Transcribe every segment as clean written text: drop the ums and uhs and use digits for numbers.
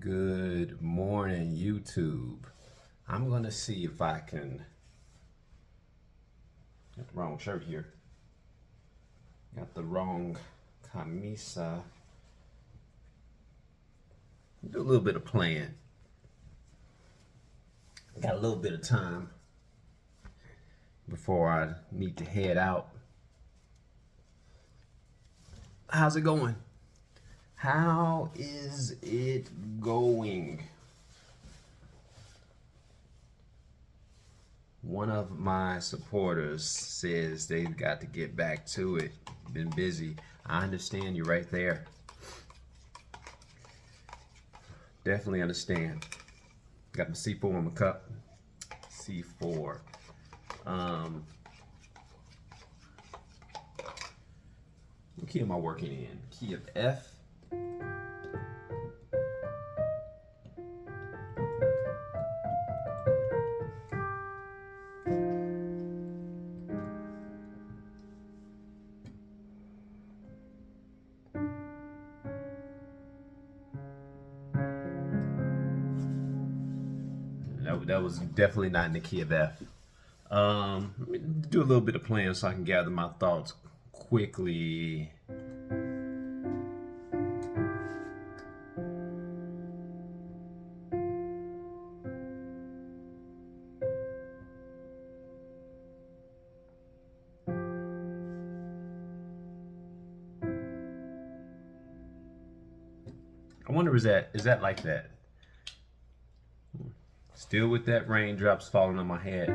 Good morning, YouTube. I'm gonna see if I can get the wrong shirt here. Got the wrong camisa. Do a little bit of playing. Got a little bit of time before I need to head out. How's it going? How is it going? One of my supporters says they've got to get back to it. Been busy. I understand you right there. Definitely understand. Got my C4 in my cup. C4. What key am I working in? Key of F. That was definitely not in the key of F. Let me do a little bit of playing so I can gather my thoughts quickly. I wonder, is that like that? Still with that raindrops falling on my head.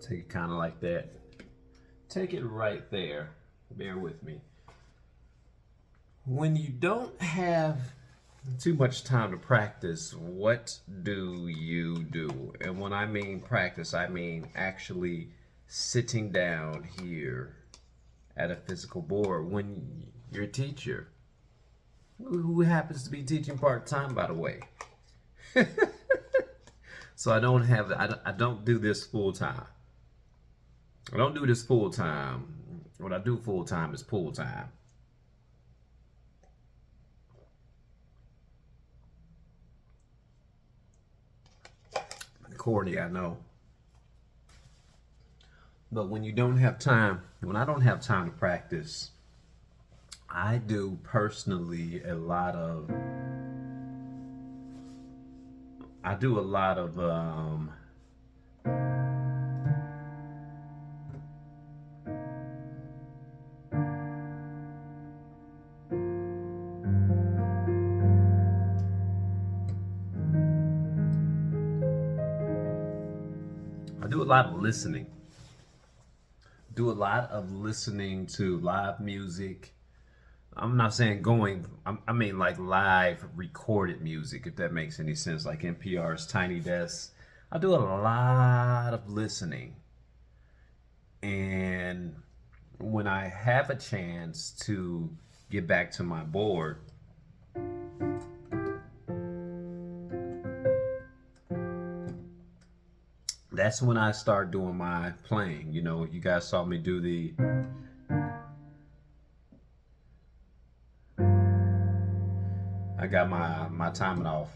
Take it kind of like that. Take it right there. Bear with me. When you don't have too much time to practice, what do you do? And when I mean practice, I mean actually sitting down here at a physical board. When you're a teacher, who happens to be teaching part-time, by the way. So I don't do this full-time. I don't do this full time. What I do full time is pool time. Corny, I know. But when you don't have time, when I don't have time to practice, I do personally a lot of listening. Do a lot of listening to live music. I'm not saying I mean like live recorded music, if that makes any sense, like NPR's Tiny Desk. I do a lot of listening. And when I have a chance to get back to my board, that's when I start doing my playing. You know, you guys saw me do I got my timing off.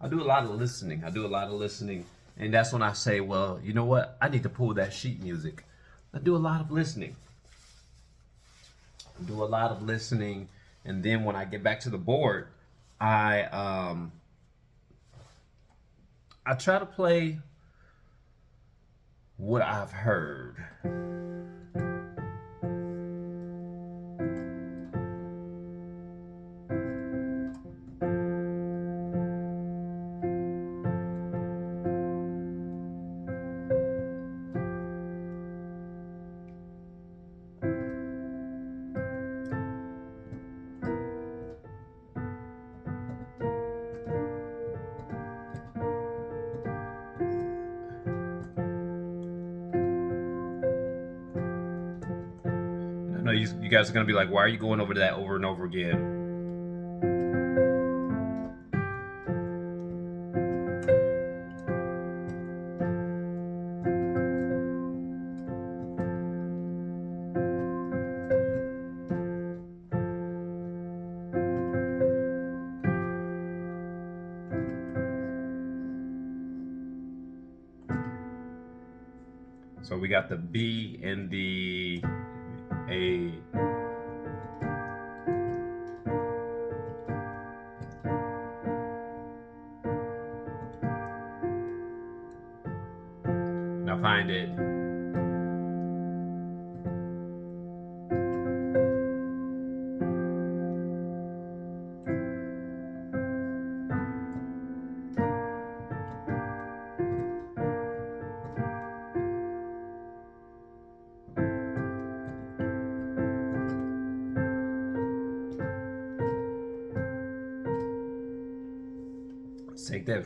I do a lot of listening. And that's when I say, well, you know what? I need to pull that sheet music. I do a lot of listening. do a lot of listening, and then when I get back to the board, I um I try to play what I've heard. I know you guys are gonna be like, why are you going over that over and over again? So we got the B and the A. Now find it.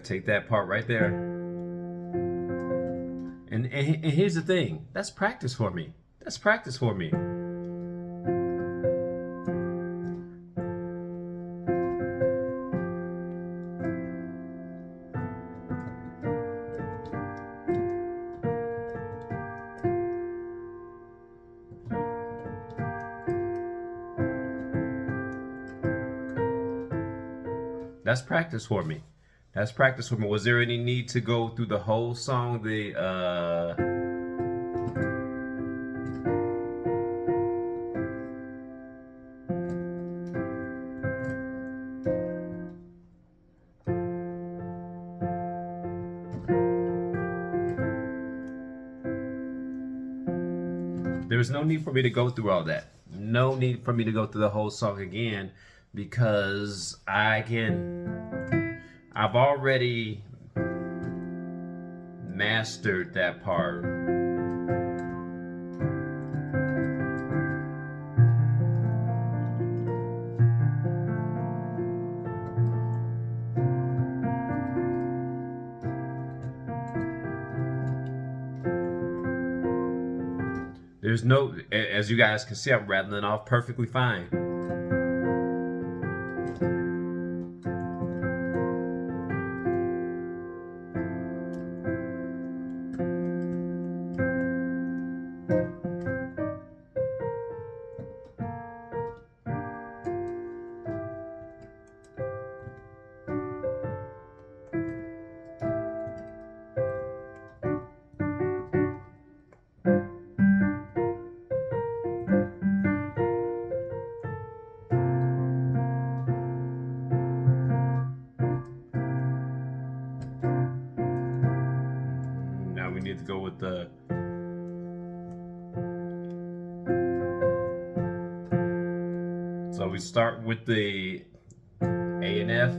Take that part right there. And here's the thing. That's practice for me. That's practice for me. That's practice for me. That's practice for me. Was there any need to go through the whole song? There was no need for me to go through all that. No need for me to go through the whole song again because I've already mastered that part. There's no, as you guys can see, I'm rattling off perfectly fine. Now we need to go with the. So we start with the A and F.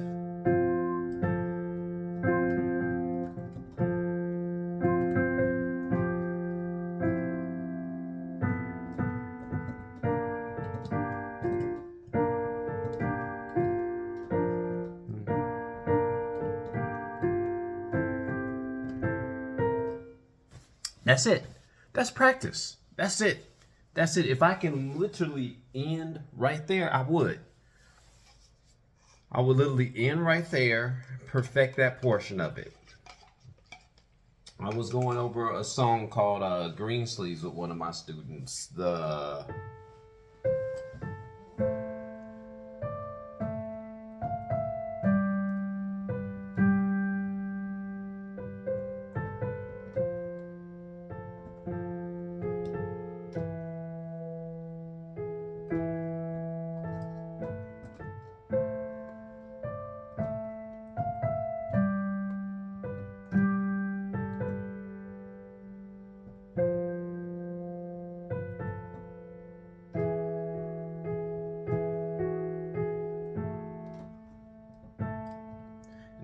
That's it. That's practice. That's it. That's it. If I can literally end right there, I would. I would literally end right there, perfect that portion of it. I was going over a song called Greensleeves with one of my students.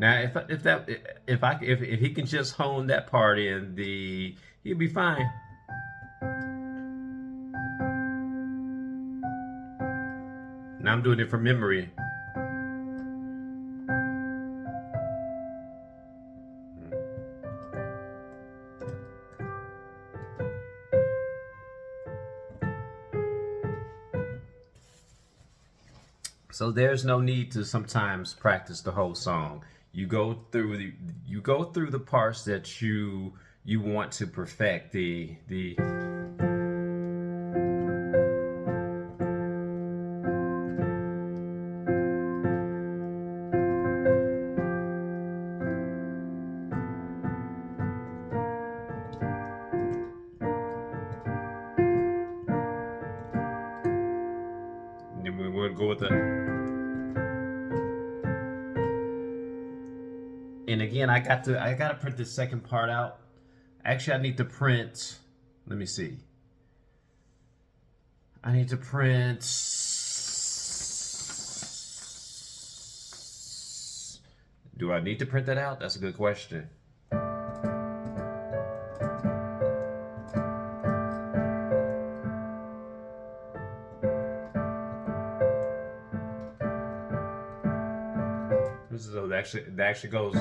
Now, if he can just hone that part in, he'll be fine. Now I'm doing it from memory. So there's no need to sometimes practice the whole song. You go through the parts that you want to perfect the we're gonna go with the. And again, I gotta print the second part out. Actually, I need to print. Let me see. I need to print. Do I need to print that out? That's a good question. So that actually goes.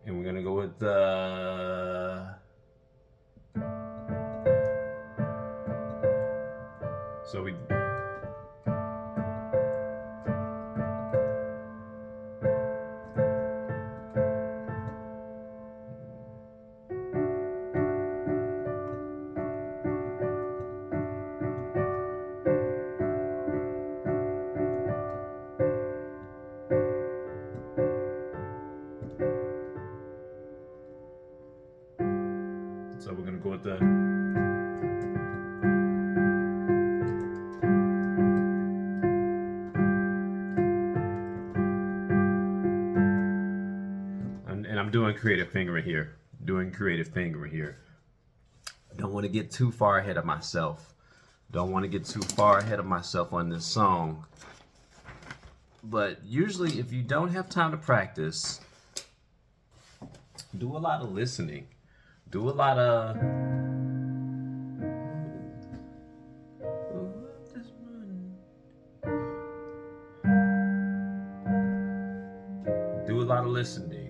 And we're gonna go with the. So we. So we're gonna go with the. And I'm doing creative fingering here. Doing creative fingering here. Don't want to get too far ahead of myself. Don't want to get too far ahead of myself on this song. But usually, if you don't have time to practice, do a lot of listening. Do a lot of. Do a lot of listening.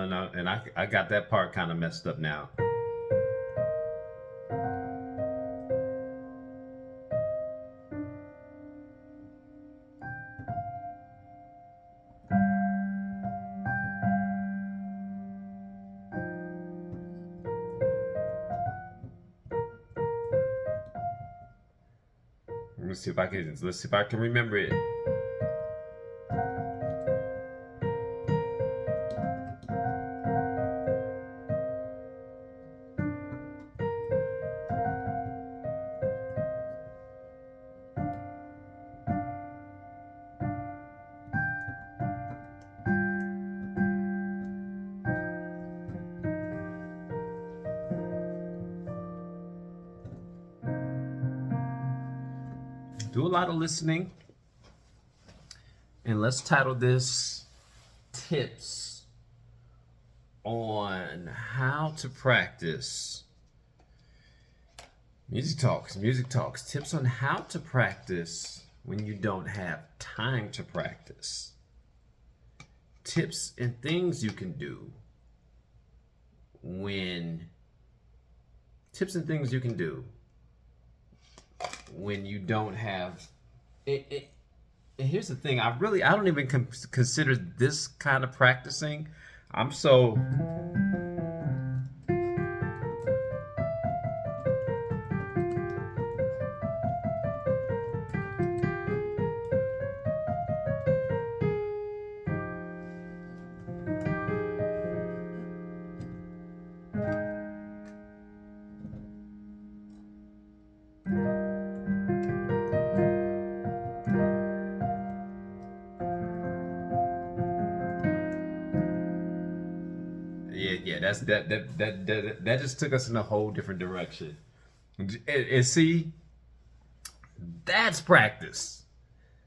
No, and I got that part kind of messed up now. Let's see if I can remember it. Do a lot of listening. And let's title this Tips on How to Practice. Music Talks. Tips on how to practice when you don't have time to practice. Tips and things you can do when you don't have it. And here's the thing, I don't even consider this kind of practicing. I'm so. yeah, that just took us in a whole different direction. And see, that's practice.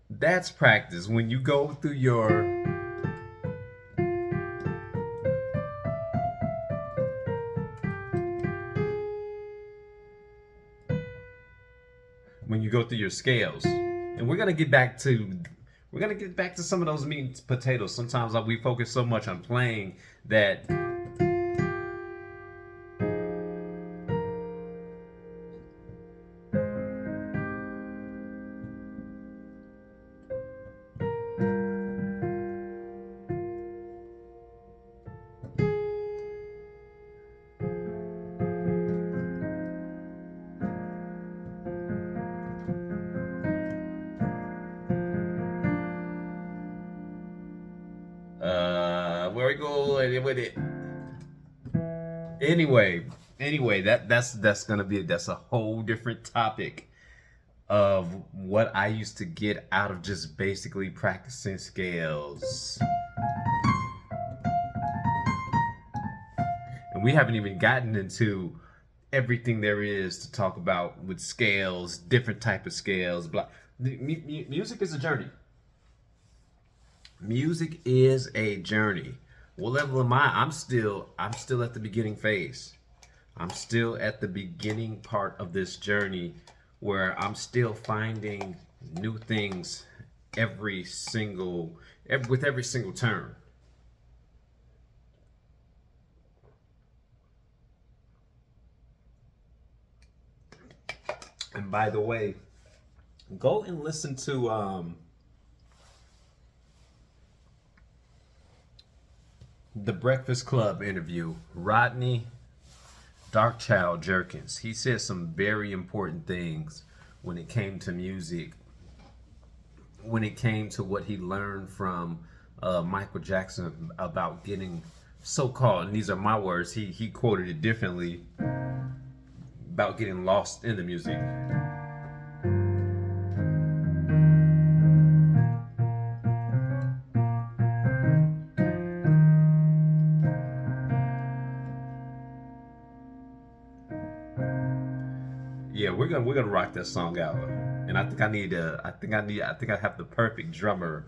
That's practice. When you go through your scales, and we're gonna get back to some of those meat and potatoes. Sometimes we focus so much on playing that. Where we go with it? Anyway, that's gonna be that's a whole different topic of what I used to get out of just basically practicing scales. And we haven't even gotten into everything there is to talk about with scales, different type of scales. Blah. Music is a journey. Music is a journey. What level am I? I'm still at the beginning phase. I'm still at the beginning part of this journey where I'm still finding new things with every single turn. And by the way, go and listen to the Breakfast Club interview. Rodney Darkchild Jerkins. He said some very important things when it came to music, when it came to what he learned from Michael Jackson about getting so-called, and these are my words, he quoted it differently, about getting lost in the music. Yeah, we're gonna rock that song out, and I think I have the perfect drummer.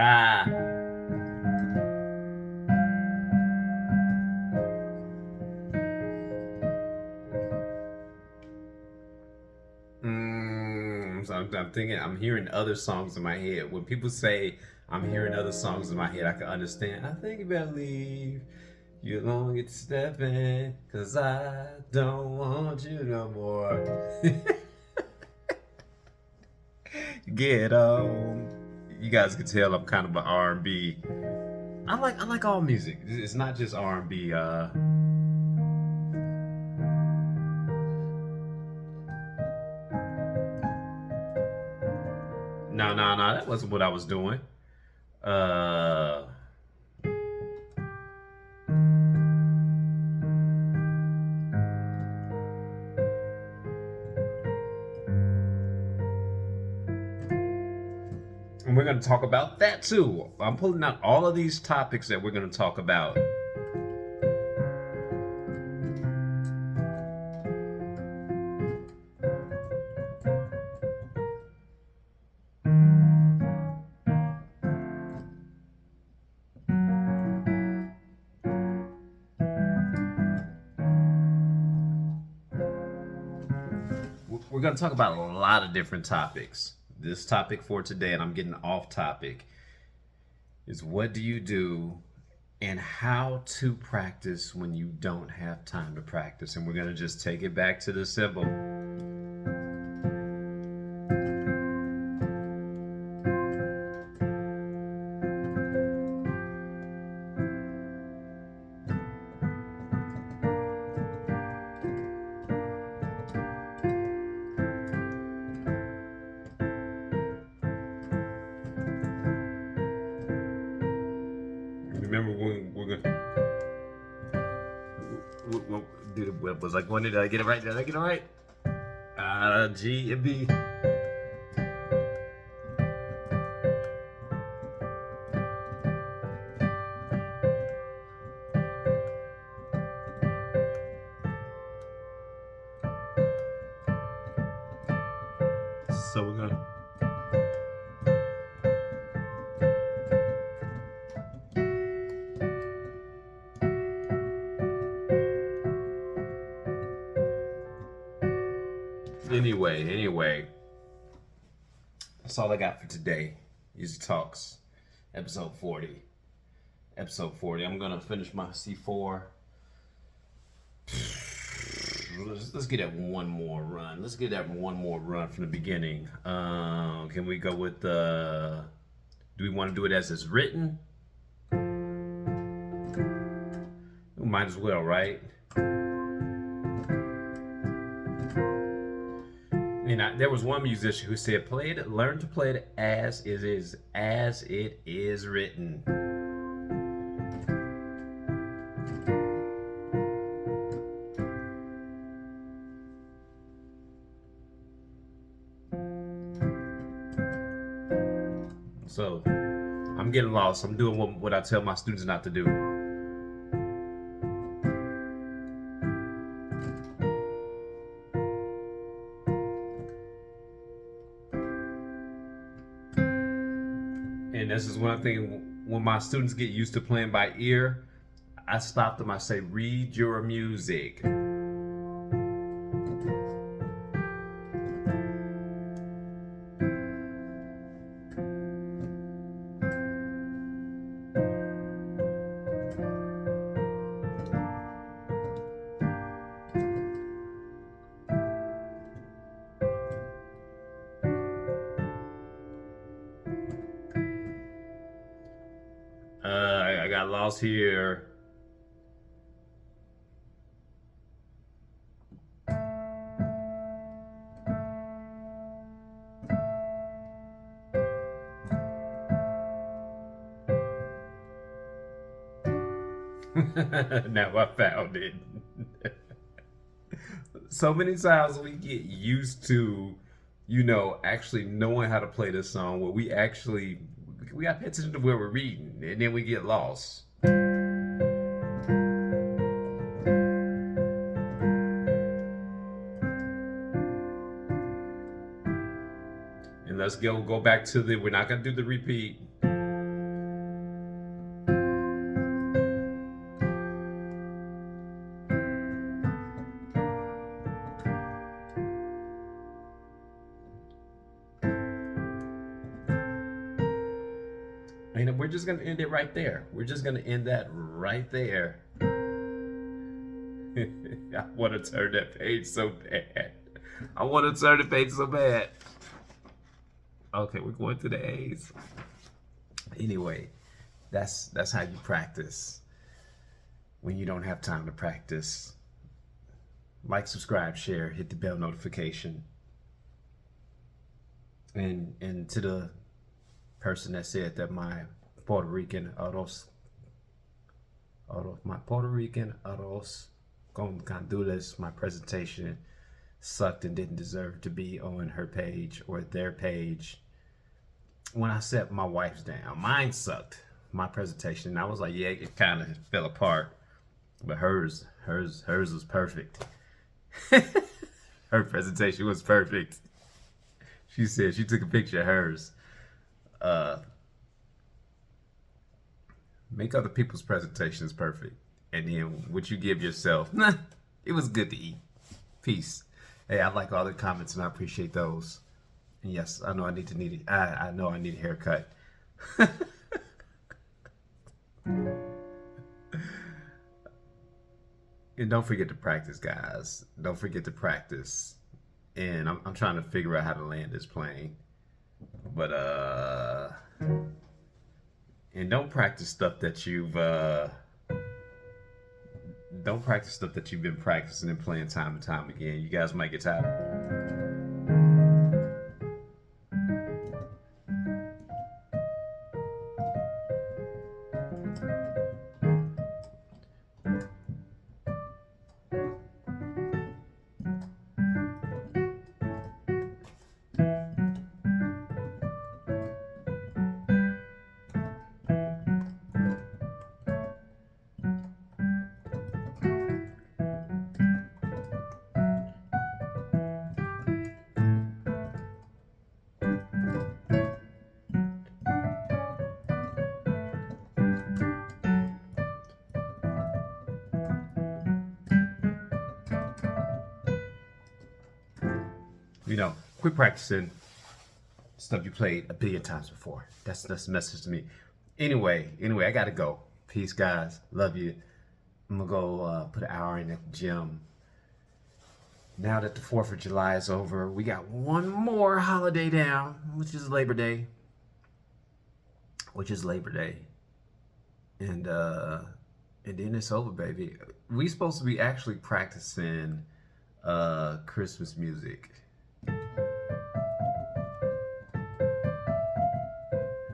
Ah, so I'm thinking, I'm hearing other songs in my head. When people say I'm hearing other songs in my head, I can understand. I think you better leave. You gonna get to step in, cause I don't want you no more. Get on. You guys can tell I'm kind of an R&B. I like all music. It's not just R&B. No, that wasn't what I was doing. Uh, and we're gonna talk about that too. I'm pulling out all of these topics that we're gonna talk about. We're gonna talk about a lot of different topics. This topic for today, and I'm getting off topic, is what do you do and how to practice when you don't have time to practice. And we're going to just take it back to the simple. Was I going to, did I get it right? Did I get it right? G and B. So we're gonna. Anyway, that's all I got for today. Easy Talks, episode 40. Episode 40. I'm gonna finish my C4. Let's get that one more run. Let's get that one more run from the beginning. Can we go with do we want to do it as it's written? We might as well, right? And there was one musician who said, "Play it, learn to play it as it is written." So I'm getting lost. I'm doing what I tell my students not to do. And this is one thing, when my students get used to playing by ear, I stop them. I say, read your music. I got lost here. Now I found it. So many times we get used to, actually knowing how to play this song where we gotta pay attention to where we're reading, and then we get lost. And let's go back to we're not gonna do the repeat. And we're just gonna end it right there. We're just gonna end that right there. I want to turn that page so bad. I want to turn the page so bad. Okay, we're going to the A's. Anyway, that's how you practice when you don't have time to practice. Like, subscribe, share, hit the bell notification. And to the person that said that my Puerto Rican arroz con gandules, my presentation sucked and didn't deserve to be on her page or their page. When I set my wife's down, mine sucked, my presentation, and I was like, yeah, it kind of fell apart, but hers was perfect. Her presentation was perfect. She said she took a picture of hers. Make other people's presentations perfect, and then what you give yourself, it was good to eat. Peace. Hey, I like all the comments and I appreciate those. And yes, I know I need a haircut. And don't forget to practice, guys. Don't forget to practice. And I'm trying to figure out how to land this plane. But and don't practice stuff that you've been practicing and playing time and time again. You guys might get tired. You know, quit practicing stuff you played a billion times before. That's the message to me. Anyway, I gotta go. Peace, guys. Love you. I'm gonna go put an hour in at the gym. Now that the 4th of July is over, we got one more holiday down, which is Labor Day. And then it's over, baby. We supposed to be actually practicing Christmas music.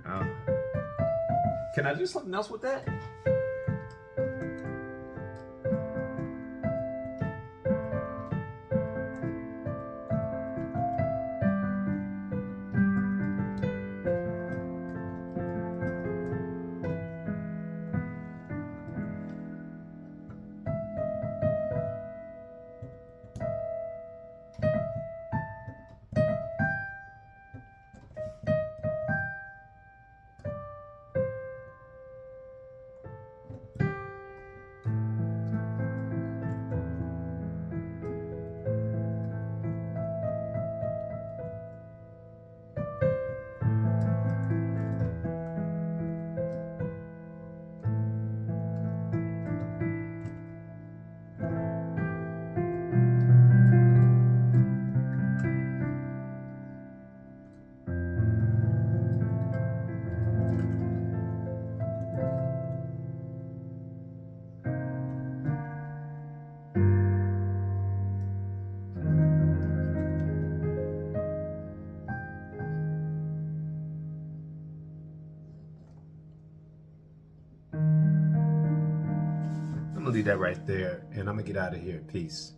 Uh, can I do something else with that? I'm gonna leave that right there, and I'm gonna get out of here. Peace.